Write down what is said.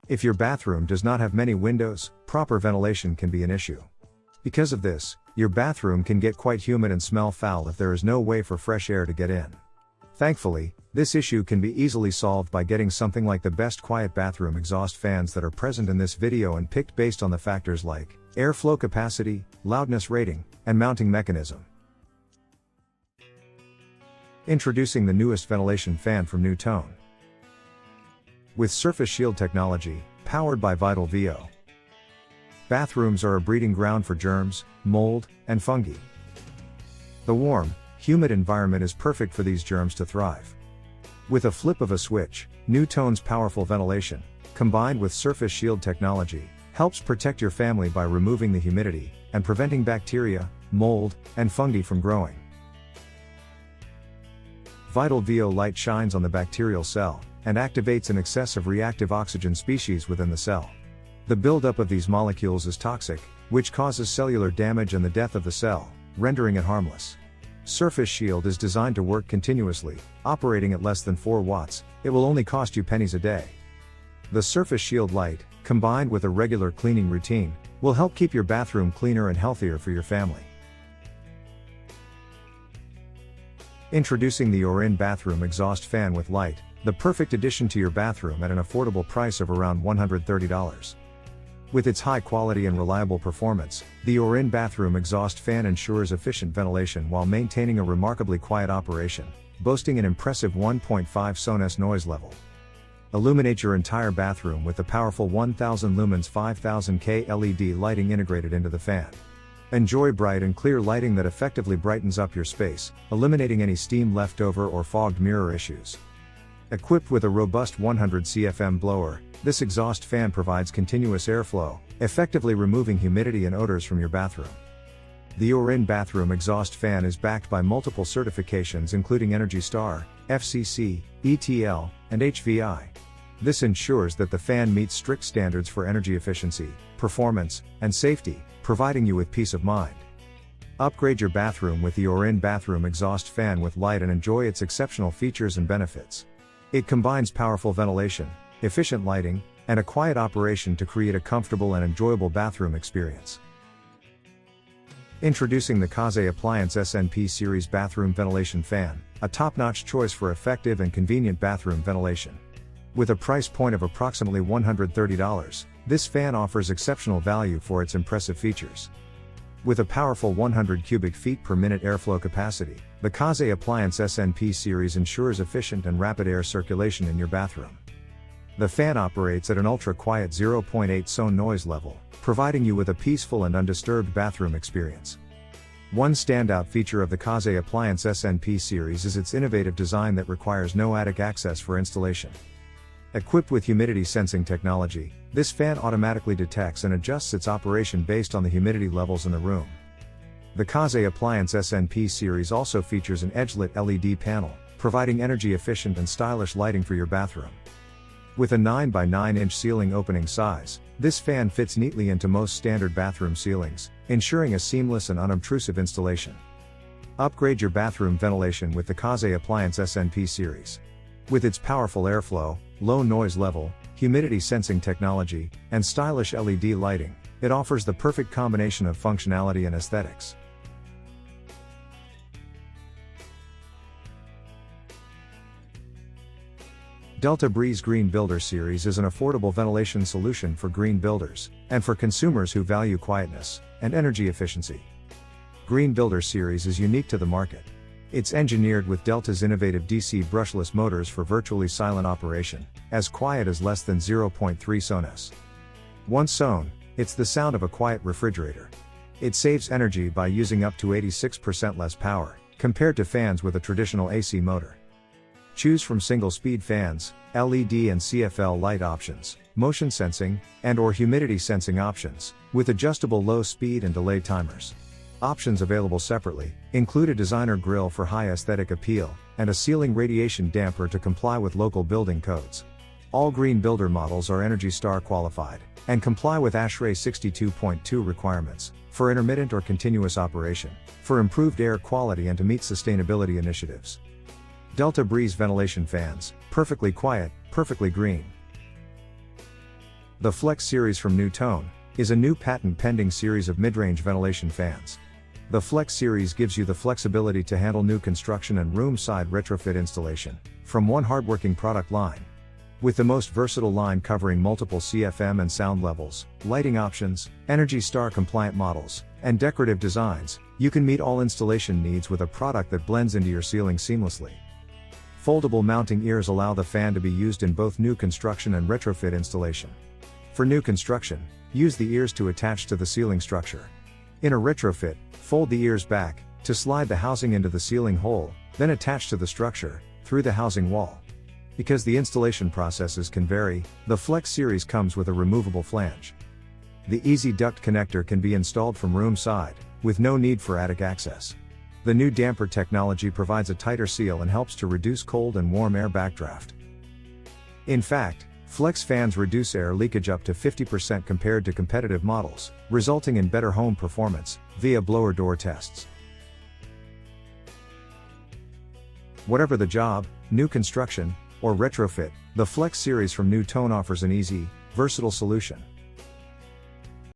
If your bathroom does not have many windows, proper ventilation can be an issue. Because of this, your bathroom can get quite humid and smell foul if there is no way for fresh air to get in. Thankfully, this issue can be easily solved by getting something like the best quiet bathroom exhaust fans that are present in this video and picked based on the factors like airflow capacity, loudness rating, and mounting mechanism. Introducing the newest ventilation fan from NuTone. With SurfaceShield technology, powered by VitalVO. Bathrooms are a breeding ground for germs, mold, and fungi. The warm, humid environment is perfect for these germs to thrive. With a flip of a switch, NuTone's powerful ventilation, combined with SurfaceShield technology, helps protect your family by removing the humidity and preventing bacteria, mold, and fungi from growing. VitalVO light shines on the bacterial cell and activates an excess of reactive oxygen species within the cell. The buildup of these molecules is toxic, which causes cellular damage and the death of the cell, rendering it harmless. SurfaceShield is designed to work continuously, operating at less than 4 watts, it will only cost you pennies a day. The SurfaceShield light, combined with a regular cleaning routine, will help keep your bathroom cleaner and healthier for your family. Introducing the OREiN bathroom exhaust fan with light, the perfect addition to your bathroom at an affordable price of around $130. With its high quality and reliable performance, the OREiN bathroom exhaust fan ensures efficient ventilation while maintaining a remarkably quiet operation, boasting an impressive 1.5 SONES noise level. Illuminate your entire bathroom with the powerful 1000 lumens 5000K LED lighting integrated into the fan. Enjoy bright and clear lighting that effectively brightens up your space, eliminating any steam leftover or fogged mirror issues. Equipped with a robust 100 CFM blower, this exhaust fan provides continuous airflow, effectively removing humidity and odors from your bathroom. The OREiN bathroom exhaust fan is backed by multiple certifications including Energy Star, FCC, ETL, and HVI. This ensures that the fan meets strict standards for energy efficiency, performance, and safety, providing you with peace of mind. Upgrade your bathroom with the OREiN bathroom exhaust fan with light and enjoy its exceptional features and benefits. It combines powerful ventilation, efficient lighting, and a quiet operation to create a comfortable and enjoyable bathroom experience. Introducing the KAZE Appliance SNP Series Bathroom Ventilation Fan, a top-notch choice for effective and convenient bathroom ventilation. With a price point of approximately $130, this fan offers exceptional value for its impressive features. With a powerful 100 cubic feet per minute airflow capacity, the KAZE Appliance SNP series ensures efficient and rapid air circulation in your bathroom. The fan operates at an ultra-quiet 0.8 SON noise level, providing you with a peaceful and undisturbed bathroom experience. One standout feature of the KAZE Appliance SNP series is its innovative design that requires no attic access for installation. Equipped with humidity sensing technology, this fan automatically detects and adjusts its operation based on the humidity levels in the room. The KAZE Appliance SNP series also features an edge-lit LED panel, providing energy-efficient and stylish lighting for your bathroom. With a 9 by 9 inch ceiling opening size, this fan fits neatly into most standard bathroom ceilings, ensuring a seamless and unobtrusive installation. Upgrade your bathroom ventilation with the KAZE Appliance SNP series. With its powerful airflow, low noise level, humidity sensing technology, and stylish LED lighting, it offers the perfect combination of functionality and aesthetics. Delta Breez Green Builder Series is an affordable ventilation solution for green builders, and for consumers who value quietness and energy efficiency. Green Builder Series is unique to the market. It's engineered with Delta's innovative DC brushless motors for virtually silent operation, as quiet as less than 0.3 SONES. Once sewn, it's the sound of a quiet refrigerator. It saves energy by using up to 86% less power, compared to fans with a traditional AC motor. Choose from single-speed fans, LED and CFL light options, motion sensing, and/or humidity sensing options, with adjustable low speed and delay timers. Options available separately include a designer grille for high aesthetic appeal, and a ceiling radiation damper to comply with local building codes. All Green Builder models are Energy Star qualified, and comply with ASHRAE 62.2 requirements, for intermittent or continuous operation, for improved air quality and to meet sustainability initiatives. Delta Breez ventilation fans, perfectly quiet, perfectly green. The Flex series from NuTone is a new patent-pending series of mid-range ventilation fans. The Flex series gives you the flexibility to handle new construction and room-side retrofit installation from one hardworking product line. With the most versatile line covering multiple CFM and sound levels, lighting options, ENERGY STAR compliant models, and decorative designs, you can meet all installation needs with a product that blends into your ceiling seamlessly. Foldable mounting ears allow the fan to be used in both new construction and retrofit installation. For new construction, use the ears to attach to the ceiling structure. In a retrofit, fold the ears back to slide the housing into the ceiling hole, then attach to the structure through the housing wall. Because the installation processes can vary, the Flex series comes with a removable flange. The Easy Duct connector can be installed from room side, with no need for attic access. The new damper technology provides a tighter seal and helps to reduce cold and warm air backdraft. In fact, Flex fans reduce air leakage up to 50% compared to competitive models, resulting in better home performance via blower door tests. Whatever the job, new construction, or retrofit, the Flex series from NuTone offers an easy, versatile solution.